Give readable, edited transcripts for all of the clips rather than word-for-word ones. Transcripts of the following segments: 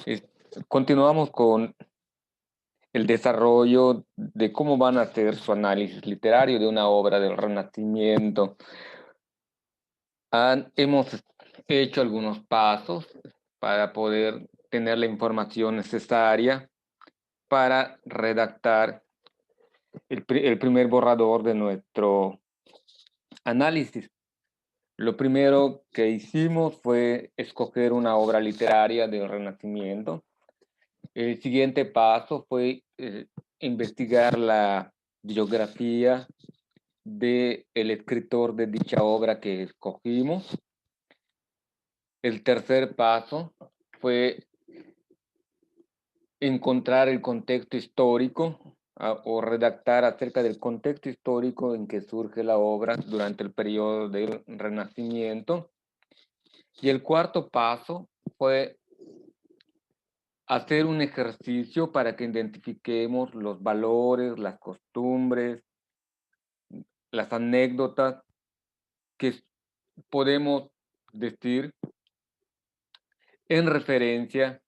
Es- Continuamos con el desarrollo de cómo van a hacer su análisis literario de una obra del Renacimiento. Hemos hecho algunos pasos para poder tener la información necesaria para redactar el primer borrador de nuestro análisis. Lo primero que hicimos fue escoger una obra literaria del Renacimiento. El siguiente paso fue investigar la biografía del escritor de dicha obra que escogimos. El tercer paso fue encontrar el contexto histórico o redactar acerca del contexto histórico en que surge la obra durante el periodo del Renacimiento. Y el cuarto paso fue hacer un ejercicio para que identifiquemos los valores, las costumbres, las anécdotas que podemos decir en referencia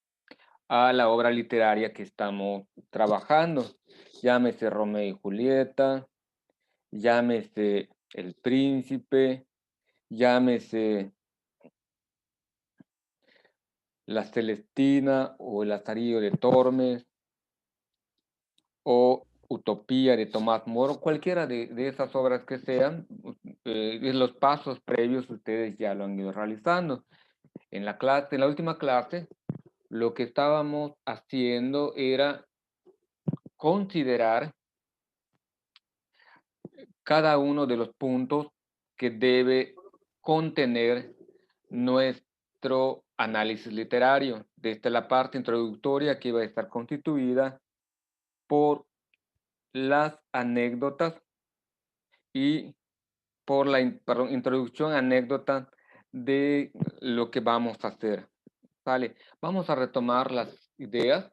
a la obra literaria que estamos trabajando. Llámese Romeo y Julieta, llámese El Príncipe, llámese La Celestina o El Lazarillo de Tormes o Utopía de Tomás Moro, cualquiera de esas obras que sean, los pasos previos ustedes ya lo han ido realizando. En la clase, en la última clase, lo que estábamos haciendo era considerar cada uno de los puntos que debe contener nuestro análisis literario. Desde la parte introductoria que va a estar constituida por las anécdotas y por la introducción anécdota de lo que vamos a hacer. ¿Vale? Vamos a retomar las ideas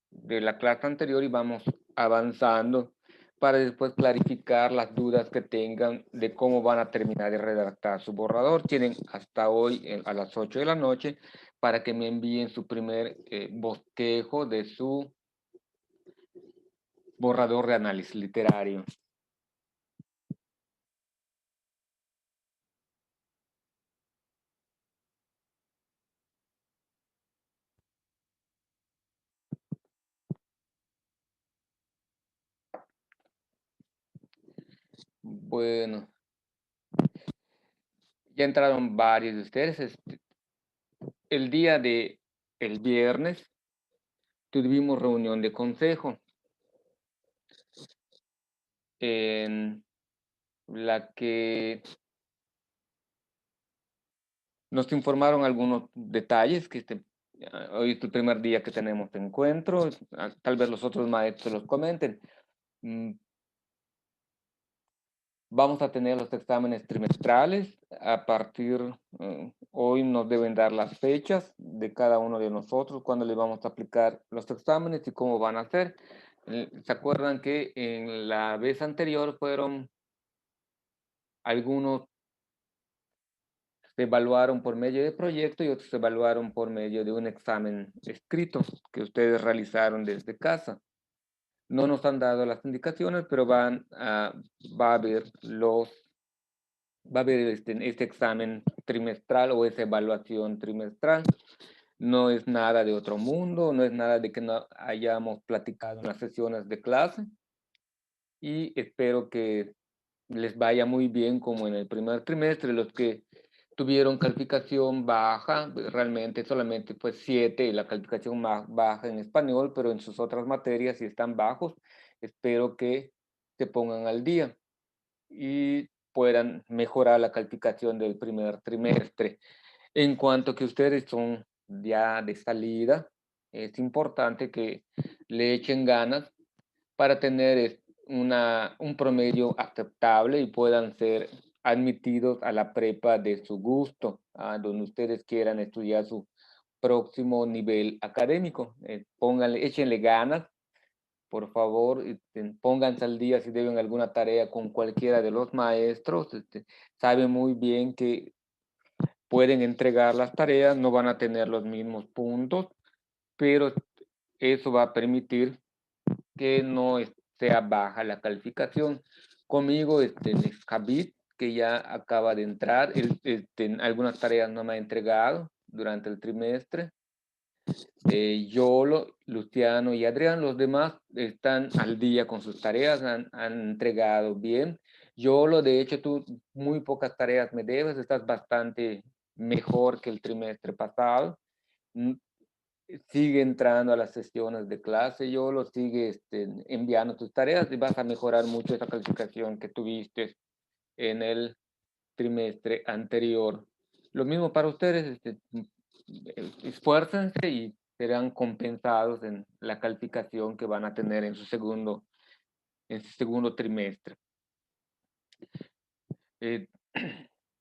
de la clase anterior y vamos avanzando para después clarificar las dudas que tengan de cómo van a terminar de redactar su borrador. Tienen hasta hoy a las 8 de la noche para que me envíen su primer bosquejo de su borrador de análisis literario. Bueno, ya entraron varios de ustedes. El día de el viernes tuvimos reunión de consejo en la que nos informaron algunos detalles que hoy es el primer día que tenemos encuentro, tal vez los otros maestros los comenten. Vamos a tener los exámenes trimestrales. A partir, hoy nos deben dar las fechas de cada uno de nosotros, cuándo le vamos a aplicar los exámenes y cómo van a ser. ¿Se acuerdan que en la vez anterior fueron algunos se evaluaron por medio de proyecto y otros se evaluaron por medio de un examen escrito que ustedes realizaron desde casa? No nos han dado las indicaciones, pero va a haber este examen trimestral o esa evaluación trimestral. No es nada de otro mundo, no es nada de que no hayamos platicado en las sesiones de clase y espero que les vaya muy bien como en el primer trimestre. Los que tuvieron calificación baja, realmente solamente fue 7, la calificación más baja en español, pero en sus otras materias sí están bajos. Espero que se pongan al día y puedan mejorar la calificación del primer trimestre. En cuanto que ustedes son ya de salida, es importante que le echen ganas para tener un promedio aceptable y puedan ser admitidos a la prepa de su gusto, a donde ustedes quieran estudiar su próximo nivel académico. Échenle ganas, por favor, pónganse al día si deben alguna tarea con cualquiera de los maestros. Saben muy bien que pueden entregar las tareas, no van a tener los mismos puntos, pero eso va a permitir que no sea baja la calificación. Conmigo, Javid, que ya acaba de entrar, algunas tareas no me ha entregado durante el trimestre. Yolo, Luciano y Adrián, los demás están al día con sus tareas, han entregado bien. Yolo, de hecho, tú muy pocas tareas me debes, estás bastante mejor que el trimestre pasado. Sigue entrando a las sesiones de clase, Yolo, sigue enviando tus tareas y vas a mejorar mucho esa calificación que tuviste en el trimestre anterior. Lo mismo para ustedes, esfuércense y serán compensados en la calificación que van a tener en su segundo trimestre.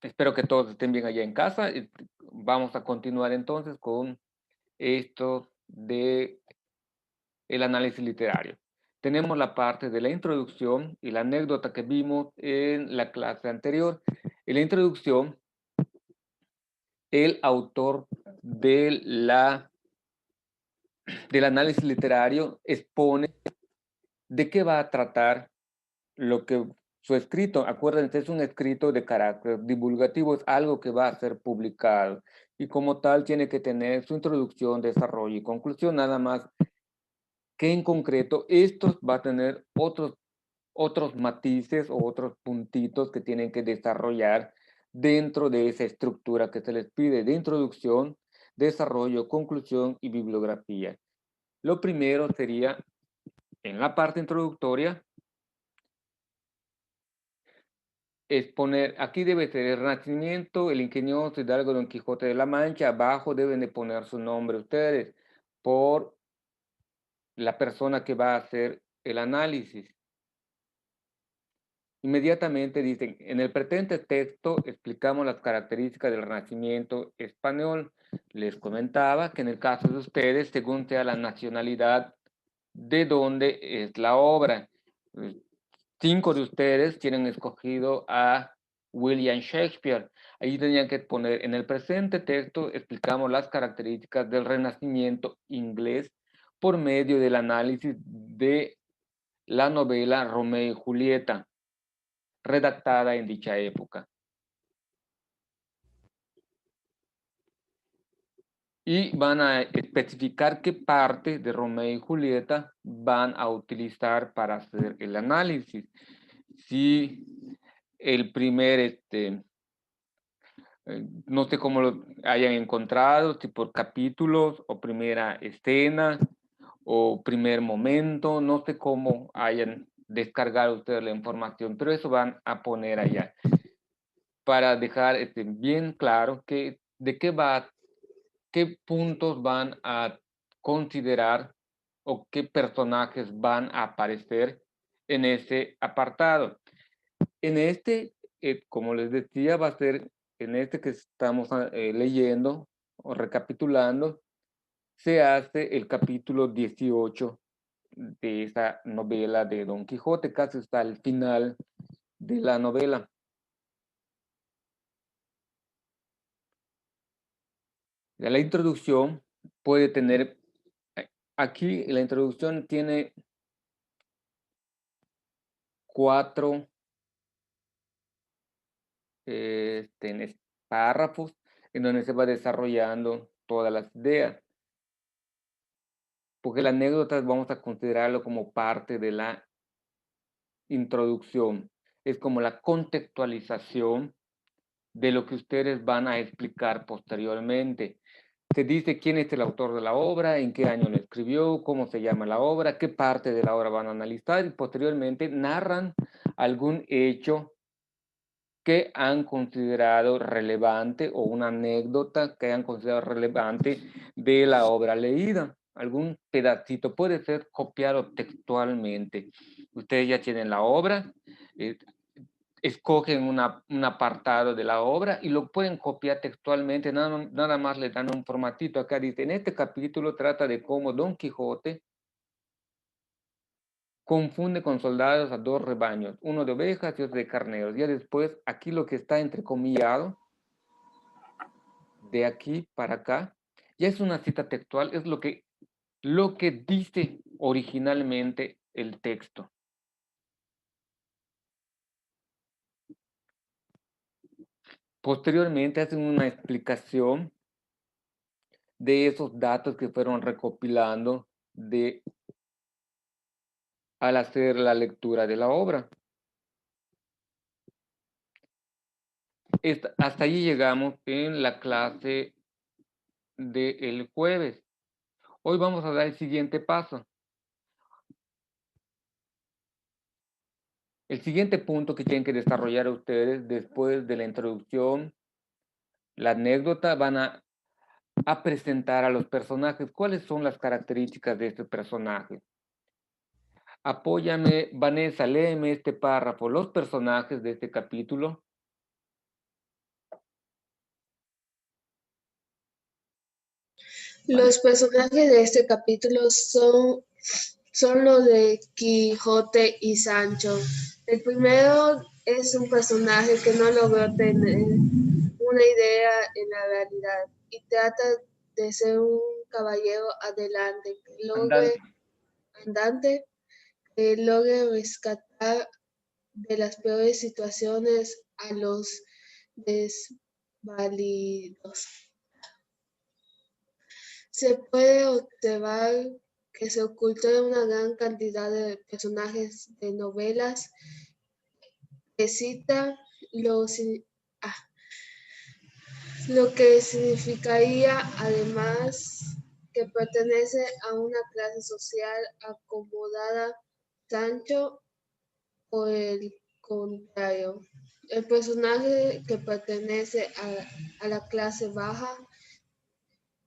Espero que todos estén bien allá en casa. Vamos a continuar entonces con esto de el análisis literario. Tenemos la parte de la introducción y la anécdota que vimos en la clase anterior. En la introducción, el autor del análisis literario expone de qué va a tratar su escrito. Acuérdense, es un escrito de carácter divulgativo, es algo que va a ser publicado y como tal tiene que tener su introducción, desarrollo y conclusión, nada más que en concreto estos va a tener otros matices o otros puntitos que tienen que desarrollar dentro de esa estructura que se les pide de introducción, desarrollo, conclusión y bibliografía. Lo primero sería, en la parte introductoria, exponer, aquí debe ser el Renacimiento, el ingenioso Hidalgo Don Quijote de la Mancha, abajo deben de poner su nombre ustedes, por la persona que va a hacer el análisis. Inmediatamente dicen, en el presente texto explicamos las características del Renacimiento español. Les comentaba que en el caso de ustedes, según sea la nacionalidad de dónde es la obra. 5 de ustedes tienen escogido a William Shakespeare. Ahí tenían que poner, en el presente texto explicamos las características del Renacimiento inglés por medio del análisis de la novela Romeo y Julieta, redactada en dicha época. Y van a especificar qué parte de Romeo y Julieta van a utilizar para hacer el análisis. Si el primer, no sé cómo lo hayan encontrado, si por capítulos o primera escena o primer momento, no sé cómo hayan descargado ustedes la información, pero eso van a poner allá para dejar bien claro de qué puntos van a considerar o qué personajes van a aparecer en ese apartado. En como les decía, va a ser en este que estamos leyendo o recapitulando, se hace el capítulo 18 de esa novela de Don Quijote, casi está al final de la novela. La introducción puede tener, aquí la introducción tiene 4 párrafos en donde se va desarrollando todas las ideas. Porque la anécdota vamos a considerarlo como parte de la introducción. Es como la contextualización de lo que ustedes van a explicar posteriormente. Se dice quién es el autor de la obra, en qué año lo escribió, cómo se llama la obra, qué parte de la obra van a analizar y posteriormente narran algún hecho que han considerado relevante o una anécdota que hayan considerado relevante de la obra leída. Algún pedacito puede ser copiado textualmente. Ustedes ya tienen la obra, escogen un apartado de la obra y lo pueden copiar textualmente, nada más le dan un formatito. Acá dice, en este capítulo trata de cómo Don Quijote confunde con soldados a 2 rebaños, uno de ovejas y otro de carneros. Ya después, aquí lo que está entrecomillado de aquí para acá, ya es una cita textual, es lo que dice originalmente el texto. Posteriormente hacen una explicación de esos datos que fueron recopilando al hacer la lectura de la obra. Hasta allí llegamos en la clase del jueves. Hoy vamos a dar el siguiente paso. El siguiente punto que tienen que desarrollar ustedes después de la introducción, la anécdota, van a presentar a los personajes. ¿Cuáles son las características de este personaje? Apóyame, Vanessa, léeme este párrafo. Los personajes de este capítulo. Los personajes de este capítulo son los de Quijote y Sancho. El primero es un personaje que no logró tener una idea en la realidad y trata de ser un caballero andante, que logre rescatar de las peores situaciones a los desvalidos. Se puede observar que se ocultó una gran cantidad de personajes de novelas que cita lo que significaría además que pertenece a una clase social acomodada. Sancho, por el contrario, el personaje que pertenece a la clase baja,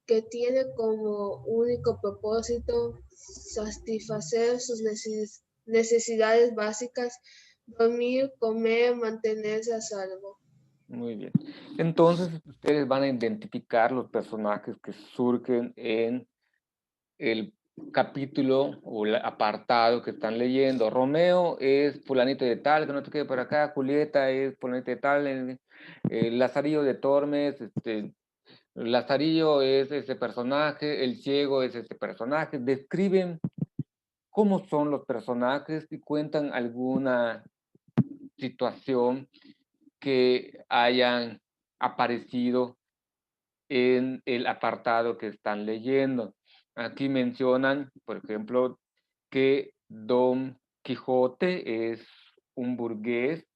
que tiene como único propósito satisfacer sus necesidades básicas, dormir, comer, mantenerse a salvo. Muy bien. Entonces, ustedes van a identificar los personajes que surgen en el capítulo o el apartado que están leyendo. Romeo es fulanito de tal, que no te quede por acá. Julieta es fulanito de tal. Lazarillo de Tormes, Lazarillo es ese personaje, el ciego es ese personaje. Describen cómo son los personajes y cuentan alguna situación que hayan aparecido en el apartado que están leyendo. Aquí mencionan, por ejemplo, que Don Quijote es un burgués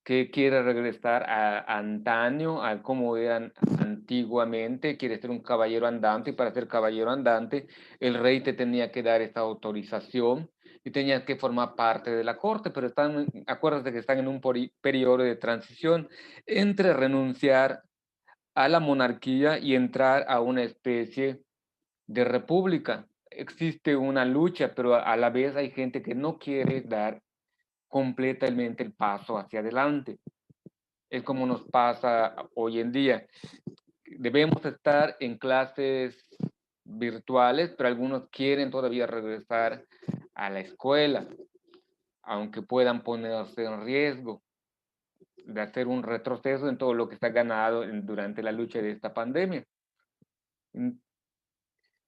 que quiere regresar a antaño, a como eran antiguamente, quiere ser un caballero andante, y para ser caballero andante, el rey te tenía que dar esta autorización y tenías que formar parte de la corte, pero acuérdate que están en un periodo de transición entre renunciar a la monarquía y entrar a una especie de república. Existe una lucha, pero a la vez hay gente que no quiere dar completamente el paso hacia adelante. Es como nos pasa hoy en día. Debemos estar en clases virtuales, pero algunos quieren todavía regresar a la escuela, aunque puedan ponerse en riesgo de hacer un retroceso en todo lo que se ha ganado durante la lucha de esta pandemia.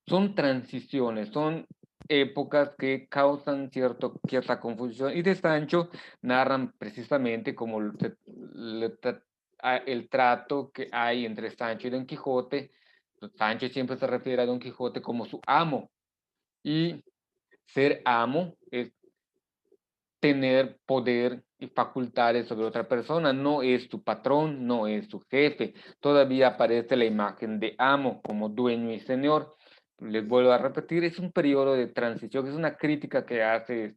Son transiciones, son épocas que causan cierta confusión, y de Sancho narran precisamente como el trato que hay entre Sancho y Don Quijote. Sancho siempre se refiere a Don Quijote como su amo, y ser amo es tener poder y facultades sobre otra persona, no es tu patrón, no es tu jefe. Todavía aparece la imagen de amo como dueño y señor. Les vuelvo a repetir, es un periodo de transición, es una crítica que hace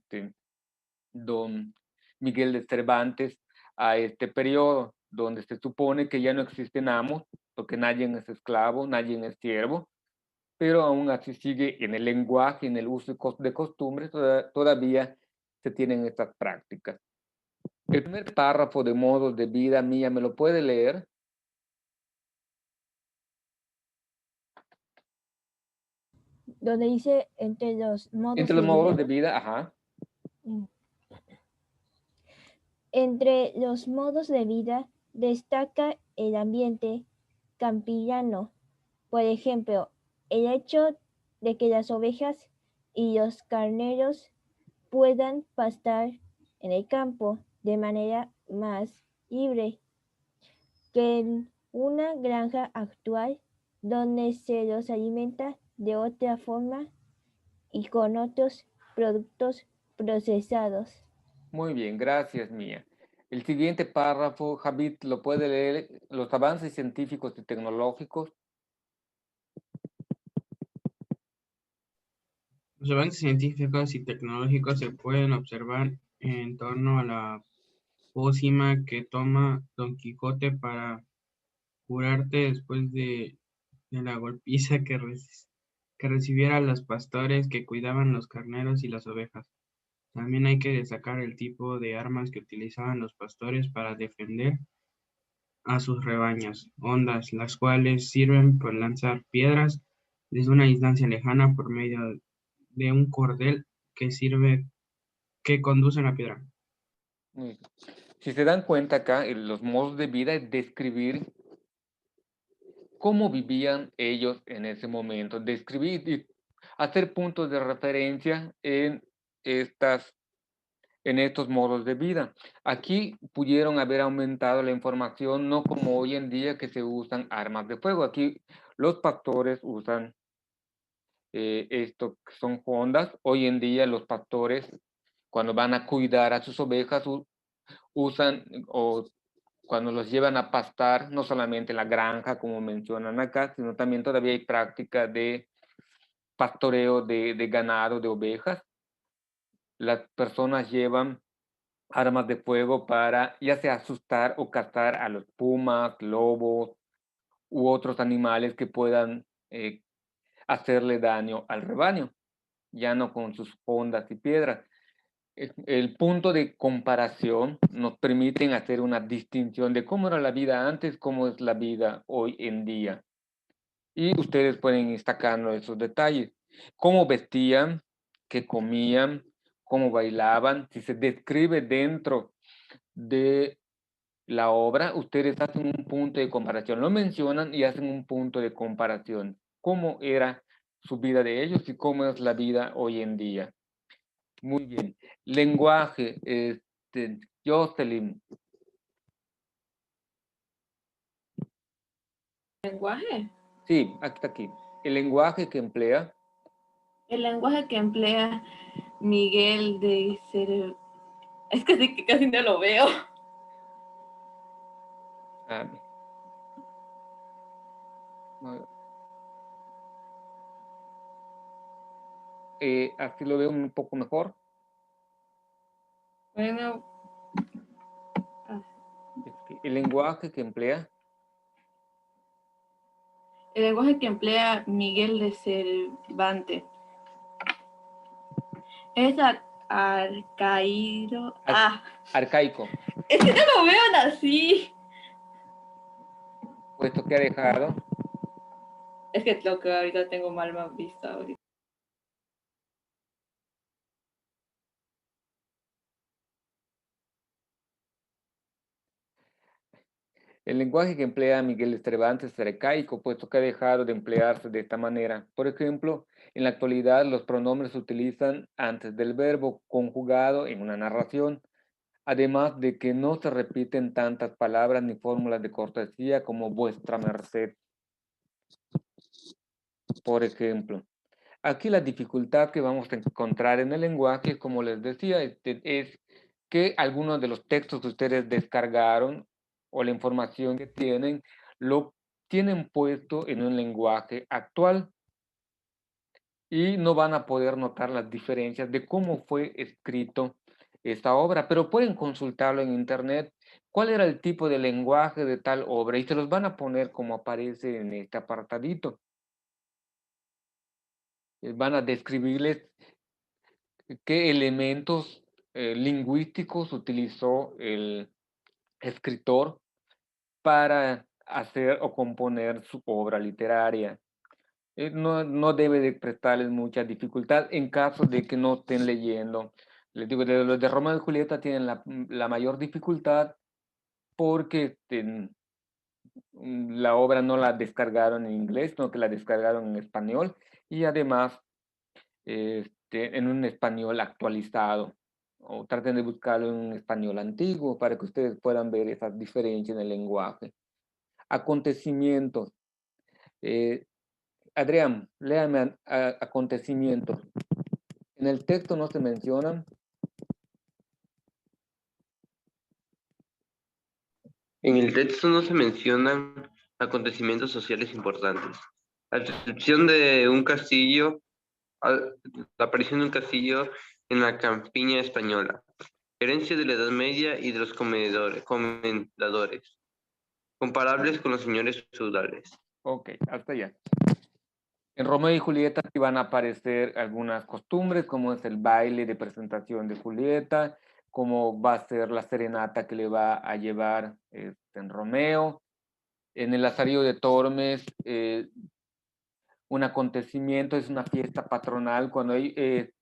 don Miguel de Cervantes a este periodo, donde se supone que ya no existen amos, porque nadie es esclavo, nadie es siervo, pero aún así sigue en el lenguaje, en el uso de costumbres, todavía se tienen estas prácticas. El primer párrafo de modos de vida, Mía, ¿me lo puede leer? Donde dice entre los modos de vida, ajá. Entre los modos de vida destaca el ambiente campillano. Por ejemplo, el hecho de que las ovejas y los carneros puedan pastar en el campo de manera más libre que en una granja actual donde se los alimenta de otra forma y con otros productos procesados. Muy bien, gracias, Mía. El siguiente párrafo, Javid, lo puede leer. Los avances científicos y tecnológicos. Los avances científicos y tecnológicos se pueden observar en torno a la pócima que toma Don Quijote para curarte después de la golpiza que recibieran los pastores que cuidaban los carneros y las ovejas. También hay que destacar el tipo de armas que utilizaban los pastores para defender a sus rebaños: hondas, las cuales sirven para lanzar piedras desde una distancia lejana por medio de un cordel que conduce a la piedra. Muy bien. Si se dan cuenta acá, los modos de vida es describir cómo vivían ellos en ese momento, describir y hacer puntos de referencia en estos modos de vida. Aquí pudieron haber aumentado la información, no como hoy en día que se usan armas de fuego. Aquí los pastores usan esto que son hondas. Hoy en día los pastores, cuando van a cuidar a sus ovejas, usan o cuando los llevan a pastar, no solamente en la granja, como mencionan acá, sino también todavía hay práctica de pastoreo de ganado, de ovejas. Las personas llevan armas de fuego para ya sea asustar o cazar a los pumas, lobos u otros animales que puedan hacerle daño al rebaño, ya no con sus hondas y piedras. El punto de comparación nos permite hacer una distinción de cómo era la vida antes, cómo es la vida hoy en día. Y ustedes pueden ir sacando esos detalles. Cómo vestían, qué comían, cómo bailaban. Si se describe dentro de la obra, ustedes hacen un punto de comparación. Lo mencionan y hacen un punto de comparación. Cómo era su vida de ellos y cómo es la vida hoy en día. Muy bien. Lenguaje, Jocelyn. ¿Lenguaje? Sí, aquí está aquí. El lenguaje que emplea. El lenguaje que emplea Miguel de Cervantes. Es que sí que casi no lo veo. Ah, así lo veo un poco mejor. Bueno. El lenguaje que emplea. El lenguaje que emplea Miguel de Cervantes es arcaico. Arcaico. Es que no lo veo así. Puesto que ha dejado. Es que lo que ahorita tengo mal vista ahorita. El lenguaje que emplea Miguel de Cervantes es arcaico, puesto que ha dejado de emplearse de esta manera. Por ejemplo, en la actualidad los pronombres se utilizan antes del verbo conjugado en una narración, además de que no se repiten tantas palabras ni fórmulas de cortesía como vuestra merced. Por ejemplo, aquí la dificultad que vamos a encontrar en el lenguaje, como les decía, es que algunos de los textos que ustedes descargaron o la información que tienen, lo tienen puesto en un lenguaje actual y no van a poder notar las diferencias de cómo fue escrito esta obra, pero pueden consultarlo en internet, cuál era el tipo de lenguaje de tal obra y se los van a poner como aparece en este apartadito. Van a describirles qué elementos lingüísticos utilizó el escritor para hacer o componer su obra literaria. No debe de prestarles mucha dificultad en caso de que no estén leyendo. Les digo, los de Romeo y Julieta tienen la mayor dificultad porque la obra no la descargaron en inglés, sino que la descargaron en español y además en un español actualizado. O traten de buscarlo en un español antiguo para que ustedes puedan ver esas diferencias en el lenguaje. Acontecimientos. Adrián, léame acontecimientos. En el texto no se mencionan. En el texto no se mencionan acontecimientos sociales importantes. A excepción de un castillo, la aparición de un castillo en la campiña española, herencia de la Edad Media y de los comendadores, comparables con los señores feudales. Ok, hasta allá. En Romeo y Julieta sí van a aparecer algunas costumbres, como es el baile de presentación de Julieta, cómo va a ser la serenata que le va a llevar en Romeo. En el Lazarillo de Tormes, un acontecimiento, es una fiesta patronal, cuando hay,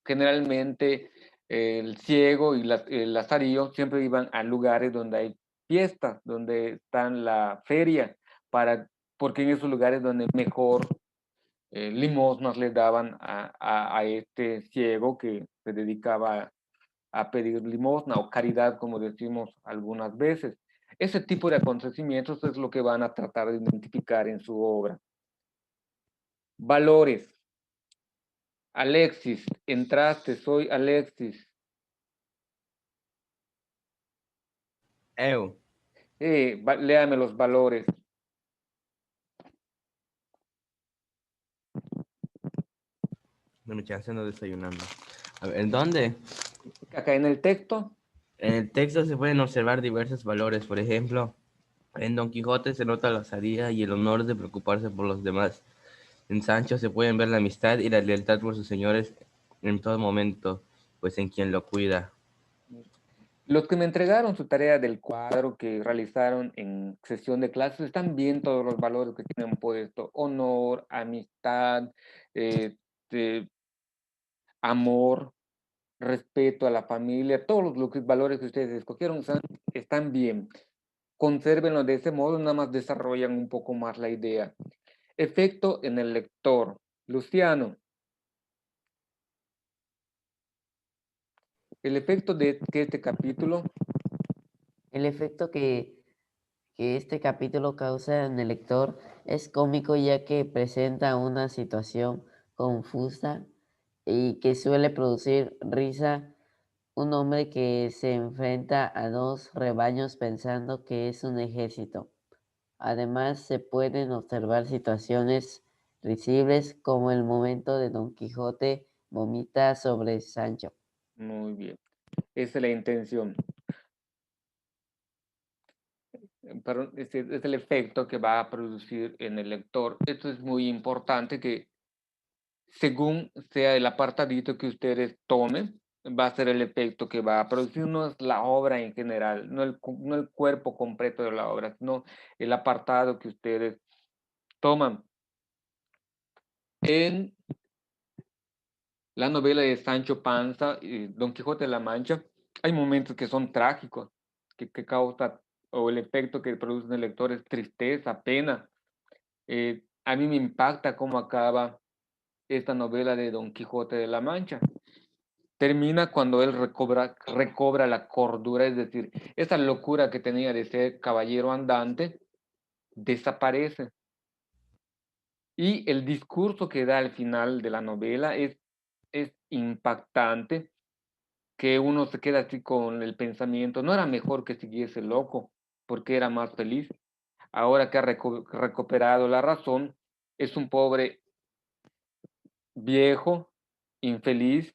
generalmente el ciego y el lazarillo siempre iban a lugares donde hay fiestas, donde están la feria, porque en esos lugares donde mejor limosnas le daban a este ciego que se dedicaba a pedir limosna o caridad, como decimos algunas veces. Ese tipo de acontecimientos es lo que van a tratar de identificar en su obra. Valores. Alexis, entraste, soy Alexis. Léame los valores. Dame chance, ando desayunando. A ver, ¿en dónde? Acá en el texto. En el texto se pueden observar diversos valores. Por ejemplo, en Don Quijote se nota la osadía y el honor de preocuparse por los demás. En Sancho se pueden ver la amistad y la lealtad por sus señores en todo momento, pues en quien lo cuida. Los que me entregaron su tarea del cuadro que realizaron en sesión de clases están bien todos los valores que tienen puesto: honor, amistad, amor, respeto a la familia, todos los valores que ustedes escogieron están bien. Consérvenlo de ese modo, nada más desarrollan un poco más la idea. Efecto en el lector. Luciano. El efecto de este capítulo. El efecto que este capítulo causa en el lector es cómico, ya que presenta una situación confusa y que suele producir risa. Un hombre que se enfrenta a dos rebaños pensando que es un ejército. Además, se pueden observar situaciones risibles, como el momento de Don Quijote vomita sobre Sancho. Muy bien. Esa es la intención. Pero este es el efecto que va a producir en el lector. Esto es muy importante, que según sea el apartadito que ustedes tomen, va a ser el efecto que va a producir. No es la obra en general, no el cuerpo completo de la obra, sino el apartado que ustedes toman. En la novela de Sancho Panza, Don Quijote de la Mancha, hay momentos que son trágicos, que causa, o el efecto que produce en el lector es tristeza, pena. A mí me impacta cómo acaba esta novela de Don Quijote de la Mancha. Termina cuando él recobra la cordura, es decir, esa locura que tenía de ser caballero andante desaparece. Y el discurso que da al final de la novela es impactante, que uno se queda así con el pensamiento: no era mejor que siguiese loco, porque era más feliz. Ahora que ha recuperado la razón, es un pobre viejo, infeliz,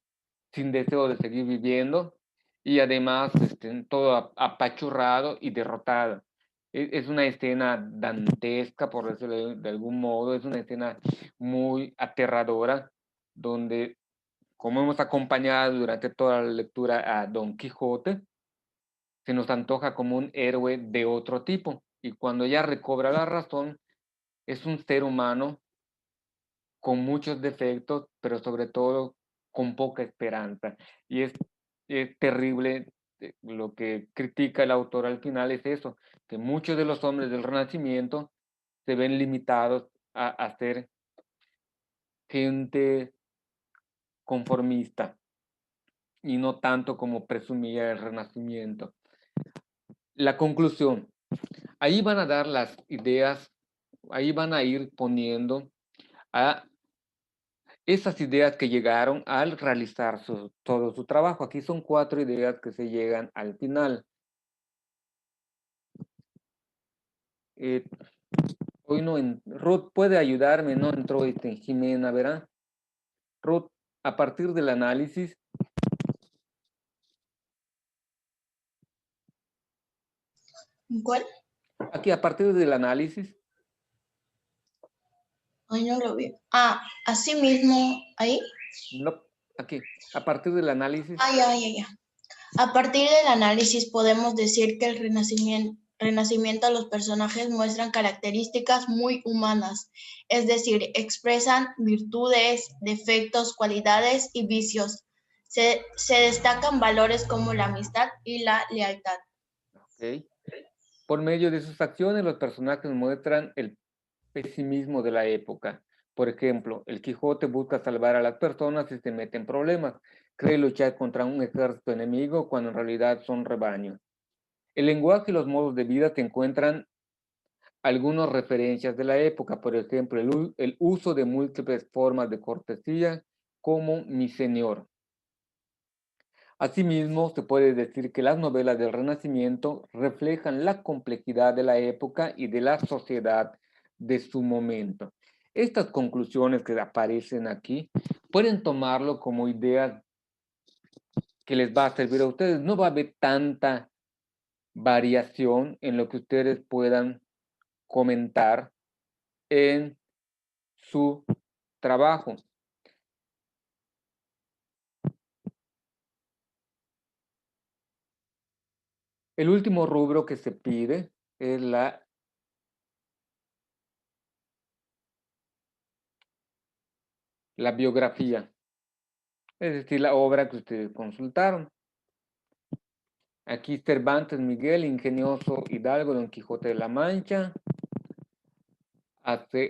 sin deseo de seguir viviendo, y además todo apachurrado y derrotado. Es una escena dantesca, por decirlo de algún modo, es una escena muy aterradora, donde, como hemos acompañado durante toda la lectura a Don Quijote, se nos antoja como un héroe de otro tipo, y cuando ya recobra la razón, es un ser humano con muchos defectos, pero sobre todo con poca esperanza. Y es terrible lo que critica el autor al final es eso, que muchos de los hombres del Renacimiento se ven limitados a ser gente conformista y no tanto como presumía el Renacimiento. La conclusión, ahí van a dar las ideas, ahí van a ir poniendo a esas ideas que llegaron al realizar todo su trabajo. Aquí son 4 ideas que se llegan al final. Hoy no, Ruth puede ayudarme, no entró Jimena, ¿verdad? Ruth, a partir del análisis. ¿Cuál? Aquí, a partir del análisis. Ay, no lo vi. Ah, así mismo, ahí. No, aquí, a partir del análisis. Ah, ya. A partir del análisis podemos decir que el renacimiento los personajes muestran características muy humanas, es decir, expresan virtudes, defectos, cualidades y vicios. Se destacan valores como la amistad y la lealtad. Okay. Por medio de sus acciones, los personajes muestran el pesimismo de la época. Por ejemplo, el Quijote busca salvar a las personas y se mete en problemas. Cree luchar contra un ejército enemigo cuando en realidad son rebaños. El lenguaje y los modos de vida te encuentran algunas referencias de la época, por ejemplo, el uso de múltiples formas de cortesía como mi señor. Asimismo, se puede decir que las novelas del Renacimiento reflejan la complejidad de la época y de la sociedad de su momento. Estas conclusiones que aparecen aquí pueden tomarlo como ideas que les va a servir a ustedes. No va a haber tanta variación en lo que ustedes puedan comentar en su trabajo. El último rubro que se pide es la biografía, es decir, la obra que ustedes consultaron. Aquí Cervantes Miguel, ingenioso hidalgo, Don Quijote de la Mancha.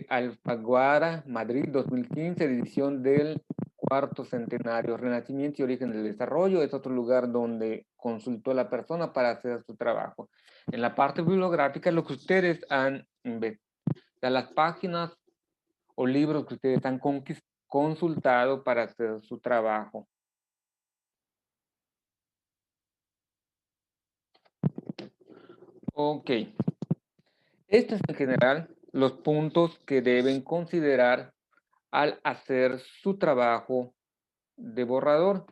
Alfaguara, Madrid, 2015, edición del cuarto centenario. Renacimiento y origen del desarrollo es otro lugar donde consultó la persona para hacer su trabajo. En la parte bibliográfica, lo que ustedes han investigado, las páginas o libros que ustedes han consultado para hacer su trabajo. Ok. Estos en general los puntos que deben considerar al hacer su trabajo de borrador.